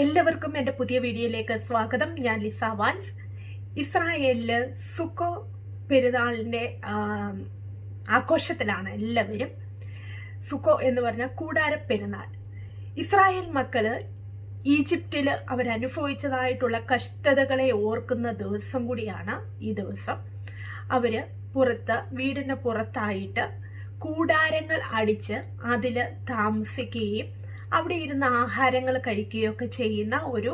എല്ലാവർക്കും എൻ്റെ പുതിയ വീഡിയോയിലേക്ക് സ്വാഗതം. ഞാൻ ലിസ വാൻസ്. ഇസ്രായേലിൽ സുക്കോ പെരുന്നാളിൻ്റെ ആഘോഷത്തിലാണ് എല്ലാവരും. സുക്കോ എന്ന് പറഞ്ഞാൽ കൂടാര പെരുന്നാൾ. ഇസ്രായേൽ മക്കള് ഈജിപ്തിൽ അവരനുഭവിച്ചതായിട്ടുള്ള കഷ്ടതകളെ ഓർക്കുന്ന ദിവസം കൂടിയാണ് ഈ ദിവസം. അവര് വീടിന് പുറത്തായിട്ട് കൂടാരങ്ങൾ അടിച്ച് അതിൽ താമസിക്കുകയും അവിടെ ഇരുന്ന് ആഹാരങ്ങൾ കഴിക്കുകയൊക്കെ ചെയ്യുന്ന ഒരു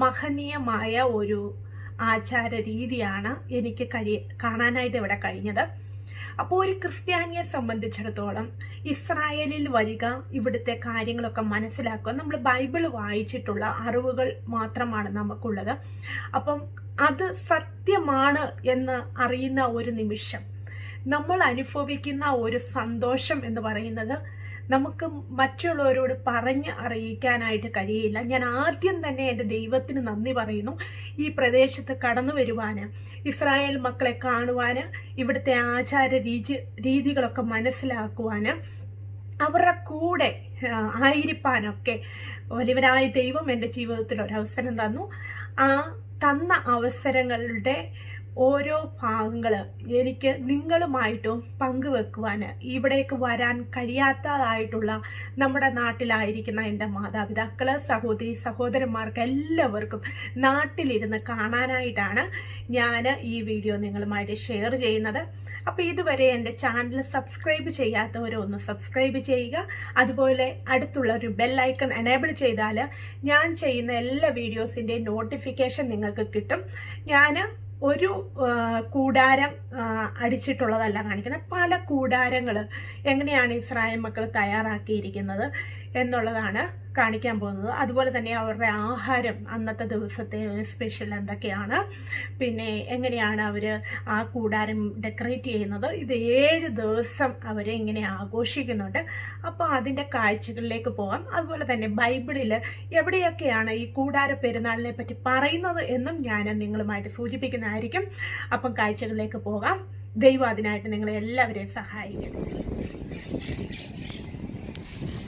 മഹനീയമായ ഒരു ആചാര രീതിയാണ് എനിക്ക് കാണാനായിട്ട് ഇവിടെ കഴിഞ്ഞത്. അപ്പോൾ ഒരു ക്രിസ്ത്യാനിയെ സംബന്ധിച്ചിടത്തോളം ഇസ്രായേലിൽ വരിക, ഇവിടുത്തെ കാര്യങ്ങളൊക്കെ മനസ്സിലാക്കുക. നമ്മൾ ബൈബിൾ വായിച്ചിട്ടുള്ള അറിവുകൾ മാത്രമാണ് നമുക്കുള്ളത്. അപ്പം അത് സത്യമാണ് എന്ന് അറിയുന്ന ഒരു നിമിഷം നമ്മൾ അനുഭവിക്കുന്ന ഒരു സന്തോഷം എന്ന് പറയുന്നത് നമുക്ക് മറ്റുള്ളവരോട് പറഞ്ഞ് അറിയിക്കാനായിട്ട് കഴിയില്ല. ഞാൻ ആദ്യം തന്നെ എൻ്റെ ദൈവത്തിന് നന്ദി പറയുന്നു. ഈ പ്രദേശത്ത് കടന്നു വരുവാന്, ഇസ്രായേൽ മക്കളെ കാണുവാന്, ഇവിടുത്തെ ആചാര രീതികളൊക്കെ മനസ്സിലാക്കുവാന്, അവരുടെ കൂടെ ആയിരിക്കാനൊക്കെ വലിയവനായ ദൈവം എൻ്റെ ജീവിതത്തിൽ ഒരവസരം തന്നു. ആ തന്ന അവസരങ്ങളുടെ ഓരോ ഭാഗങ്ങൾ എനിക്ക് നിങ്ങളുമായിട്ടും പങ്കുവെക്കുവാൻ, ഇവിടേക്ക് വരാൻ കഴിയാത്തതായിട്ടുള്ള നമ്മുടെ നാട്ടിലായിരിക്കുന്ന എൻ്റെ മാതാപിതാക്കള്, സഹോദരി സഹോദരന്മാർക്ക് എല്ലാവർക്കും നാട്ടിലിരുന്ന് കാണാനായിട്ടാണ് ഞാൻ ഈ വീഡിയോ നിങ്ങളുമായിട്ട് ഷെയർ ചെയ്യുന്നത്. അപ്പോൾ ഇതുവരെ എൻ്റെ ചാനൽ സബ്സ്ക്രൈബ് ചെയ്യാത്തവരൊന്ന് സബ്സ്ക്രൈബ് ചെയ്യുക. അതുപോലെ അടുത്തുള്ള ഒരു ബെല്ലൈക്കൺ എനേബിൾ ചെയ്താൽ ഞാൻ ചെയ്യുന്ന എല്ലാ വീഡിയോസിൻ്റെയും നോട്ടിഫിക്കേഷൻ നിങ്ങൾക്ക് കിട്ടും. ഞാൻ ഒരു കൂടാരം അടിച്ചിട്ടുള്ളതല്ല കാണിക്കുന്നത്. പല കൂടാരങ്ങൾ എങ്ങനെയാണ് ഇസ്രായേൽ മക്കൾ തയ്യാറാക്കിയിരിക്കുന്നത് എന്നുള്ളതാണ് കാണിക്കാൻ പോകുന്നത്. അതുപോലെ തന്നെ അവരുടെ ആഹാരം, അന്നത്തെ ദിവസത്തെ സ്പെഷ്യൽ എന്തൊക്കെയാണ്, പിന്നെ എങ്ങനെയാണ് അവർ ആ കൂടാരം ഡെക്കറേറ്റ് ചെയ്യുന്നത്. ഇത് 7 ദിവസം അവർ ഇങ്ങനെ ആഘോഷിക്കുന്നുണ്ട്. അപ്പോൾ അതിൻ്റെ കാഴ്ചകളിലേക്ക് പോകാം. അതുപോലെ തന്നെ ബൈബിളിൽ എവിടെയൊക്കെയാണ് ഈ കൂടാര പെരുന്നാളിനെ പറ്റി പറയുന്നത് എന്നും ഞാൻ നിങ്ങളുമായിട്ട് സൂചിപ്പിക്കുന്നതായിരിക്കും. അപ്പം കാഴ്ചകളിലേക്ക് പോകാം. ദൈവം അതിനായിട്ട് നിങ്ങളെ എല്ലാവരെയും സഹായിക്കണം.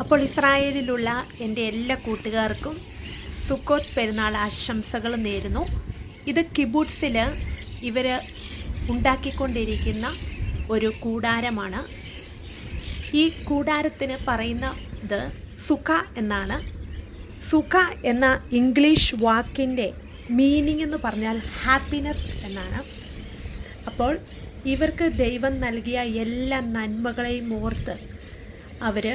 അപ്പോൾ ഇസ്രായേലിലുള്ള എൻ്റെ എല്ലാ കൂട്ടുകാർക്കും സുക്കോത്ത് പെരുന്നാൾ ആശംസകൾ നേരുന്നു. ഇത് കിബുട്സിൽ ഇവർ ഉണ്ടാക്കിക്കൊണ്ടിരിക്കുന്ന ഒരു കൂടാരമാണ്. ഈ കൂടാരത്തിന് പറയുന്നത് സുഖ എന്നാണ്. സുഖ എന്ന ഇംഗ്ലീഷ് വാക്കിൻ്റെ മീനിങ് എന്ന് പറഞ്ഞാൽ ഹാപ്പിനെസ് എന്നാണ്. അപ്പോൾ ഇവർക്ക് ദൈവം നൽകിയ എല്ലാ നന്മകളെയും ഓർത്ത് അവർ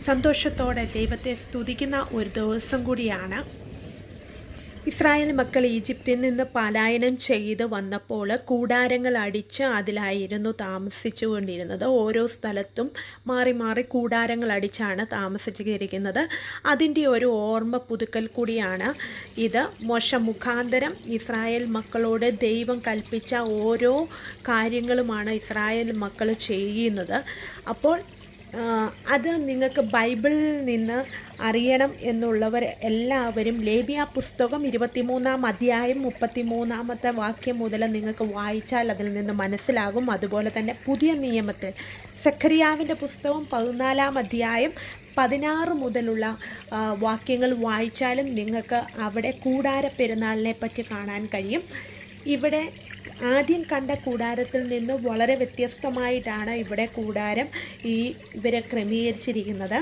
സന്തോഷത്തോടെ ദൈവത്തെ സ്തുതിക്കുന്ന ഒരു ദിവസം കൂടിയാണ്. ഇസ്രായേൽ മക്കൾ ഈജിപ്തിൽ നിന്ന് പലായനം ചെയ്ത് വന്നപ്പോൾ കൂടാരങ്ങൾ അടിച്ച് അതിലായിരുന്നു താമസിച്ചു കൊണ്ടിരുന്നത്. ഓരോ സ്ഥലത്തും മാറി മാറി കൂടാരങ്ങൾ അടിച്ചാണ് താമസിച്ചിരിക്കുന്നത്. അതിൻ്റെ ഒരു ഓർമ്മ പുതുക്കൽ കൂടിയാണ് ഇത്. മോശ മുഖാന്തരം ഇസ്രായേൽ മക്കളോട് ദൈവം കൽപ്പിച്ച ഓരോ കാര്യങ്ങളുമാണ് ഇസ്രായേൽ മക്കൾ ചെയ്യുന്നത്. അപ്പോൾ അത് നിങ്ങൾക്ക് ബൈബിളിൽ നിന്ന് അറിയണം എന്നുള്ളവർ എല്ലാവരും ലേവ്യ പുസ്തകം 23-ാം അധ്യായം 33-ാമത്തെ വാക്യം മുതൽ നിങ്ങൾക്ക് വായിച്ചാൽ അതിൽ നിന്ന് മനസ്സിലാകും. അതുപോലെ തന്നെ പുതിയ നിയമത്തിൽ സഖറിയാവിൻ്റെ പുസ്തകം 14-ാം അധ്യായം 16 മുതലുള്ള വാക്യങ്ങൾ വായിച്ചാലും നിങ്ങൾക്ക് അവിടെ കൂടാര പെരുന്നാളിനെ പറ്റി കാണാൻ കഴിയും. ഇവിടെ ആദ്യം കണ്ട കൂടാരത്തിൽ നിന്ന് വളരെ വ്യത്യസ്തമായിട്ടാണ് ഇവിടെ കൂടാരം ഇവരെ ക്രമീകരിച്ചിരിക്കുന്നത്.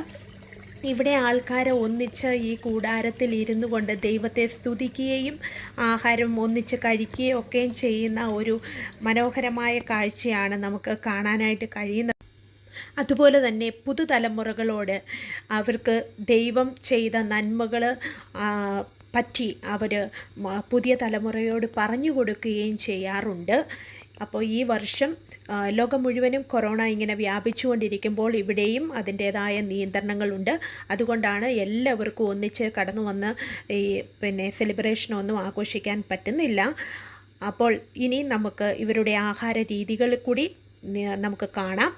ഇവിടെ ആൾക്കാരെ ഒന്നിച്ച് ഈ കൂടാരത്തിൽ ഇരുന്നു കൊണ്ട് ദൈവത്തെ സ്തുതിക്കുകയും ആഹാരം ഒന്നിച്ച് കഴിക്കുകയും ഒക്കെയും ചെയ്യുന്ന ഒരു മനോഹരമായ കാഴ്ചയാണ് നമുക്ക് കാണാനായിട്ട് കഴിയുന്നത്. അതുപോലെ തന്നെ പുതുതലമുറകളോട് അവർക്ക് ദൈവം ചെയ്ത നന്മകൾ പറ്റി അവർ പുതിയ തലമുറയോട് പറഞ്ഞു കൊടുക്കുകയും ചെയ്യാറുണ്ട്. അപ്പോൾ ഈ വർഷം ലോകം മുഴുവനും കൊറോണ ഇങ്ങനെ വ്യാപിച്ചുകൊണ്ടിരിക്കുമ്പോൾ ഇവിടെയും അതിൻ്റേതായ നിയന്ത്രണങ്ങളുണ്ട്. അതുകൊണ്ടാണ് എല്ലാവർക്കും ഒന്നിച്ച് കടന്നു വന്ന് സെലിബ്രേഷനൊന്നും ആഘോഷിക്കാൻ പറ്റുന്നില്ല. അപ്പോൾ ഇനി നമുക്ക് ഇവരുടെ ആഹാര രീതികൾ കൂടി നമുക്ക് കാണാം.